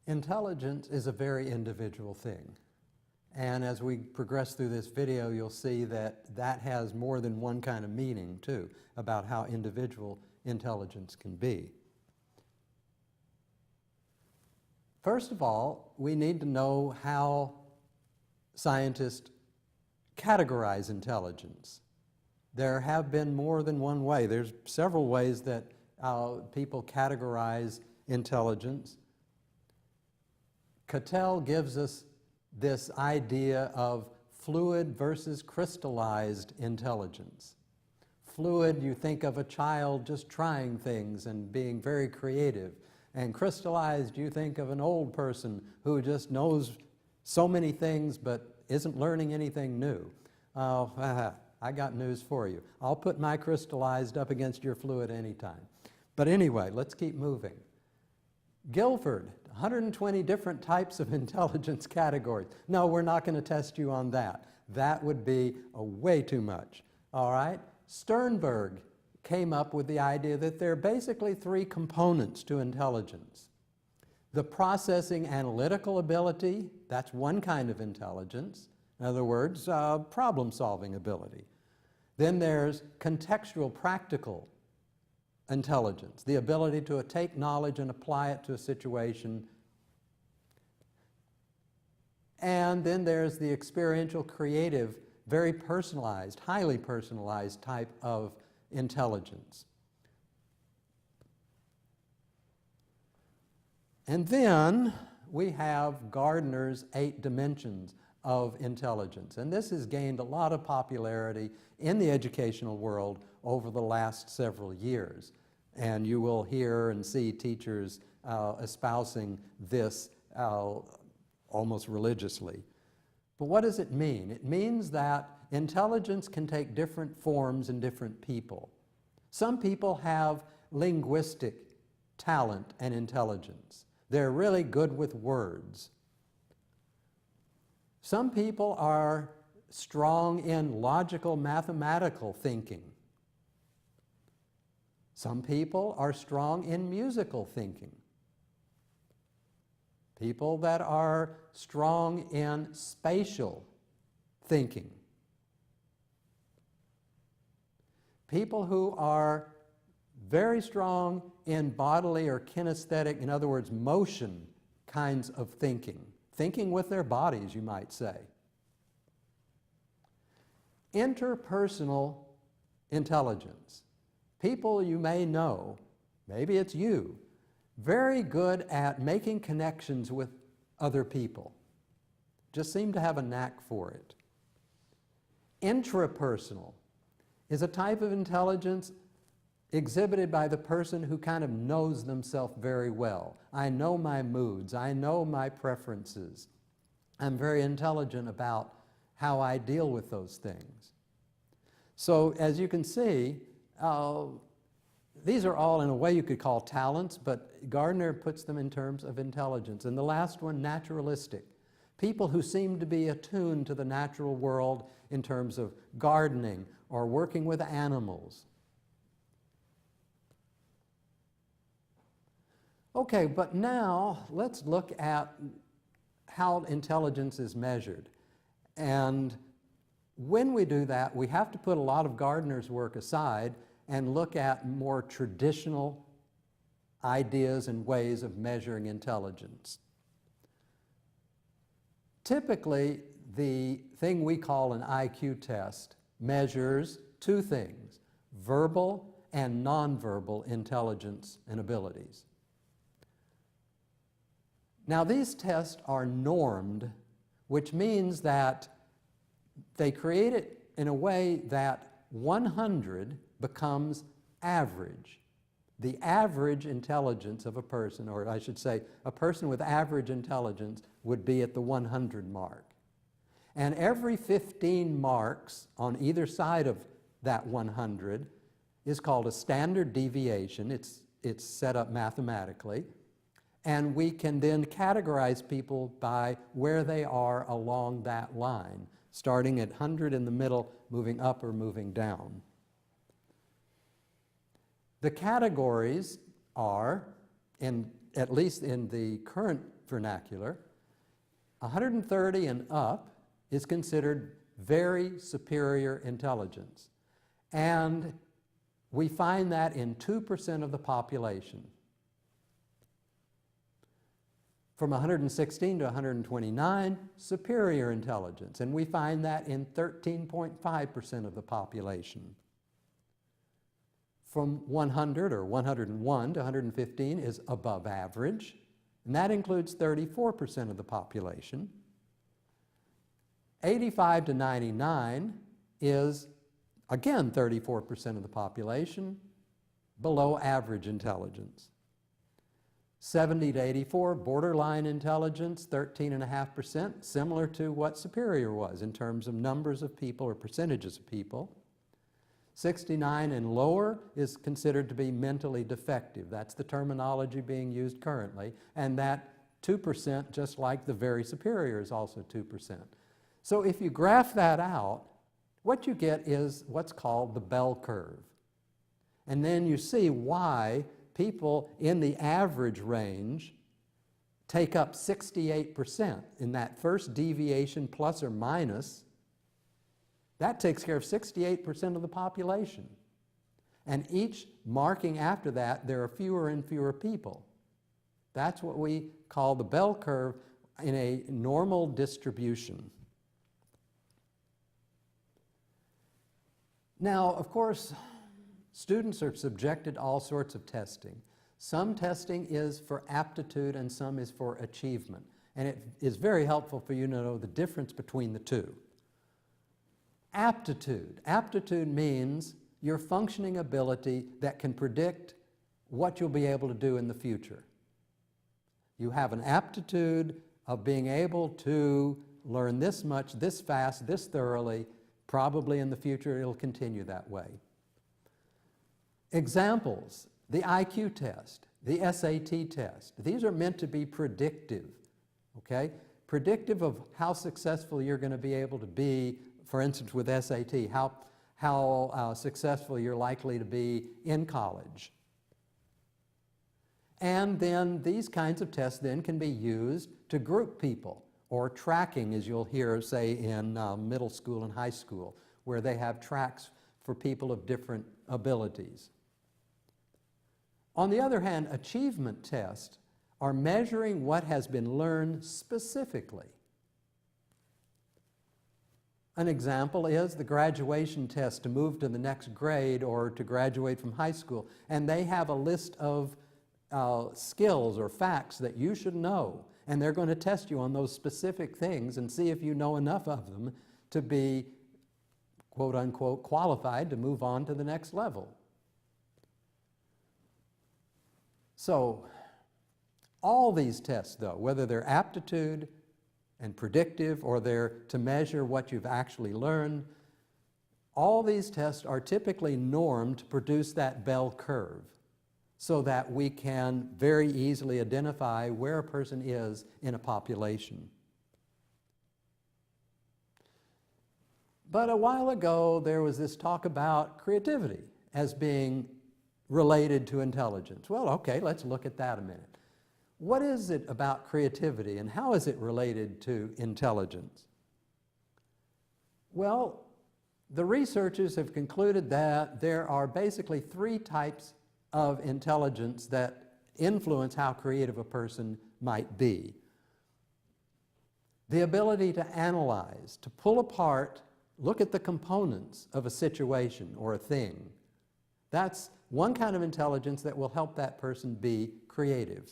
Intelligence is a very individual thing. And as we progress through this video, you'll see that that has more than one kind of meaning, too, about how individual intelligence can be. First of all, we need to know how scientists categorize intelligence. There have been more than one way. There's several ways that people categorize intelligence. Cattell gives us this idea of fluid versus crystallized intelligence. Fluid, you think of a child just trying things and being very creative. And crystallized, you think of an old person who just knows so many things but isn't learning anything new. I got news for you. I'll put my crystallized up against your fluid anytime. But anyway, let's keep moving. Guilford, 120 different types of intelligence categories. No, we're not going to test you on that. That would be way too much. All right? Sternberg came up with the idea that there are basically three components to intelligence. The processing analytical ability, that's one kind of intelligence. In other words, problem-solving ability. Then there's contextual practical intelligence, the ability to take knowledge and apply it to a situation. And then there's the experiential, creative, very personalized, highly personalized type of intelligence. And then we have Gardner's 8 dimensions of intelligence. And this has gained a lot of popularity in the educational world over the last several years. And you will hear and see teachers espousing this almost religiously. But what does it mean? It means that intelligence can take different forms in different people. Some people have linguistic talent and intelligence. They're really good with words. Some people are strong in logical, mathematical thinking. Some people are strong in musical thinking. People that are strong in spatial thinking. People who are very strong in bodily or kinesthetic, in other words, motion kinds of thinking. Thinking with their bodies, you might say. Interpersonal intelligence. People you may know, maybe it's you, very good at making connections with other people. Just seem to have a knack for it. Intrapersonal is a type of intelligence exhibited by the person who kind of knows themselves very well. I know my moods. I know my preferences. I'm very intelligent about how I deal with those things. So as you can see, these are all in a way you could call talents, but Gardner puts them in terms of intelligence. And the last one, naturalistic. People who seem to be attuned to the natural world in terms of gardening or working with animals. Okay, but now let's look at how intelligence is measured. And when we do that, we have to put a lot of Gardner's work aside and look at more traditional ideas and ways of measuring intelligence. Typically, the thing we call an IQ test measures two things: verbal and nonverbal intelligence and abilities. Now, these tests are normed, which means that they create it in a way that 100 becomes average. The average intelligence of a person, or I should say, a person with average intelligence would be at the 100 mark. And every 15 marks on either side of that 100 is called a standard deviation. It's set up mathematically. And we can then categorize people by where they are along that line, starting at 100 in the middle, moving up or moving down. The categories are, in at least in the current vernacular, 130 and up is considered very superior intelligence. And we find that in 2% of the population. From 116 to 129, superior intelligence, and we find that in 13.5% of the population. From 100 or 101 to 115 is above average, and that includes 34% of the population. 85 to 99 is, again, 34% of the population, below average intelligence. 70 to 84, borderline intelligence, 13.5%, similar to what superior was in terms of numbers of people or percentages of people. 69 and lower is considered to be mentally defective. That's the terminology being used currently, and that 2%, just like the very superior, is also 2%. So if you graph that out, what you get is what's called the bell curve. And then you see why people in the average range take up 68% in that first deviation, plus or minus. That takes care of 68% of the population. And each marking after that, there are fewer and fewer people. That's what we call the bell curve in a normal distribution. Now, of course, students are subjected to all sorts of testing. Some testing is for aptitude and some is for achievement. And it is very helpful for you to know the difference between the two. Aptitude. Aptitude means your functioning ability that can predict what you'll be able to do in the future. You have an aptitude of being able to learn this much, this fast, this thoroughly. Probably in the future it'll continue that way. Examples: the IQ test, the SAT test. These are meant to be predictive, okay? Predictive of how successful you're going to be able to be, for instance, with SAT, how successful you're likely to be in college. And then these kinds of tests then can be used to group people, or tracking, as you'll hear, say, in middle school and high school, where they have tracks for people of different abilities. On the other hand, achievement tests are measuring what has been learned specifically. An example is the graduation test to move to the next grade or to graduate from high school, and they have a list of skills or facts that you should know, and they're going to test you on those specific things and see if you know enough of them to be, quote unquote, qualified to move on to the next level. So all these tests, though, whether they're aptitude and predictive or they're to measure what you've actually learned, all these tests are typically normed to produce that bell curve so that we can very easily identify where a person is in a population. But a while ago, there was this talk about creativity as being related to intelligence. Well, okay, let's look at that a minute. What is it about creativity and how is it related to intelligence? Well, the researchers have concluded that there are basically three types of intelligence that influence how creative a person might be. The ability to analyze, to pull apart, look at the components of a situation or a thing. That's one kind of intelligence that will help that person be creative.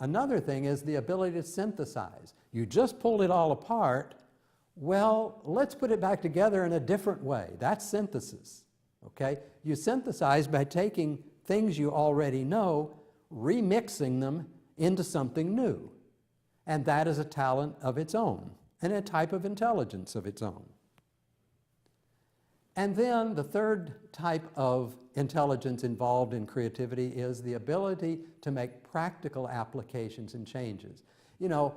Another thing is the ability to synthesize. You just pulled it all apart. Well, let's put it back together in a different way. That's synthesis, okay? You synthesize by taking things you already know, remixing them into something new. And that is a talent of its own and a type of intelligence of its own. And then the third type of intelligence involved in creativity is the ability to make practical applications and changes. You know,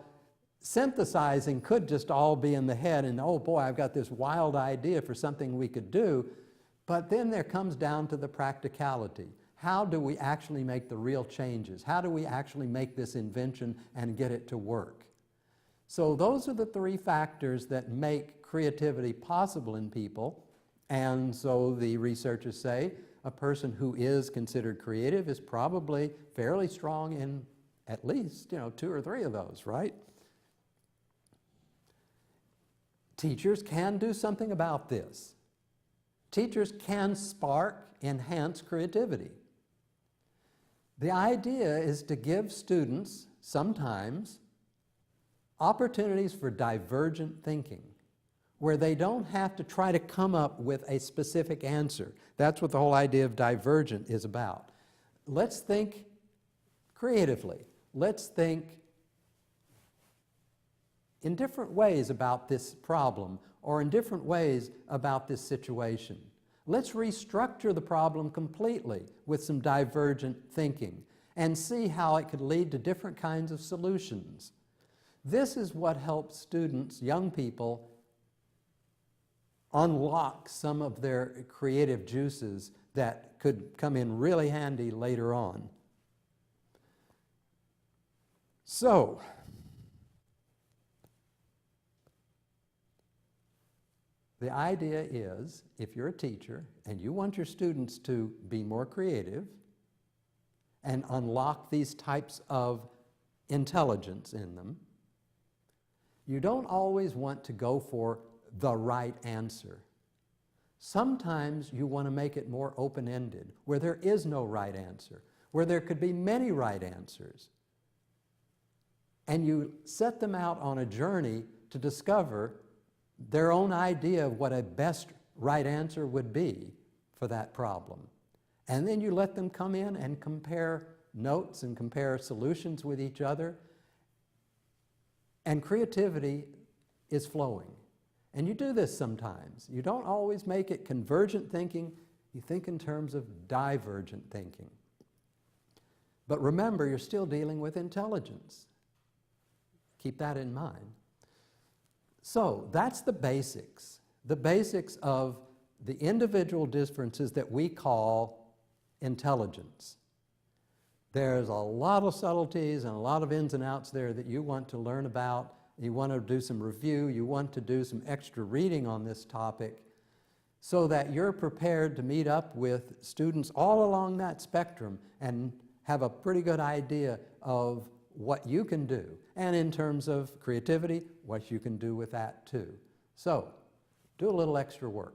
synthesizing could just all be in the head and, oh boy, I've got this wild idea for something we could do, but then there comes down to the practicality. how do we actually make the real changes? How do we actually make this invention and get it to work? So those are the three factors that make creativity possible in people. And so the researchers say a person who is considered creative is probably fairly strong in at least, 2 or 3 of those, right? Teachers can do something about this. Teachers can spark, enhance creativity. The idea is to give students, sometimes, opportunities for divergent thinking, where they don't have to try to come up with a specific answer. That's what the whole idea of divergent is about. Let's think creatively. Let's think in different ways about this problem or in different ways about this situation. Let's restructure the problem completely with some divergent thinking and see how it could lead to different kinds of solutions. This is what helps students, young people, unlock some of their creative juices that could come in really handy later on. So, the idea is, if you're a teacher and you want your students to be more creative and unlock these types of intelligence in them, you don't always want to go for the right answer. Sometimes you want to make it more open-ended, where there is no right answer, where there could be many right answers. And you set them out on a journey to discover their own idea of what a best right answer would be for that problem. And then you let them come in and compare notes and compare solutions with each other. And creativity is flowing. And you do this sometimes. You don't always make it convergent thinking. You think in terms of divergent thinking. But remember, you're still dealing with intelligence. Keep that in mind. So that's the basics of the individual differences that we call intelligence. There's a lot of subtleties and a lot of ins and outs there that you want to learn about. You want to do some review. You want to do some extra reading on this topic so that you're prepared to meet up with students all along that spectrum and have a pretty good idea of what you can do, and in terms of creativity, what you can do with that too. So, do a little extra work.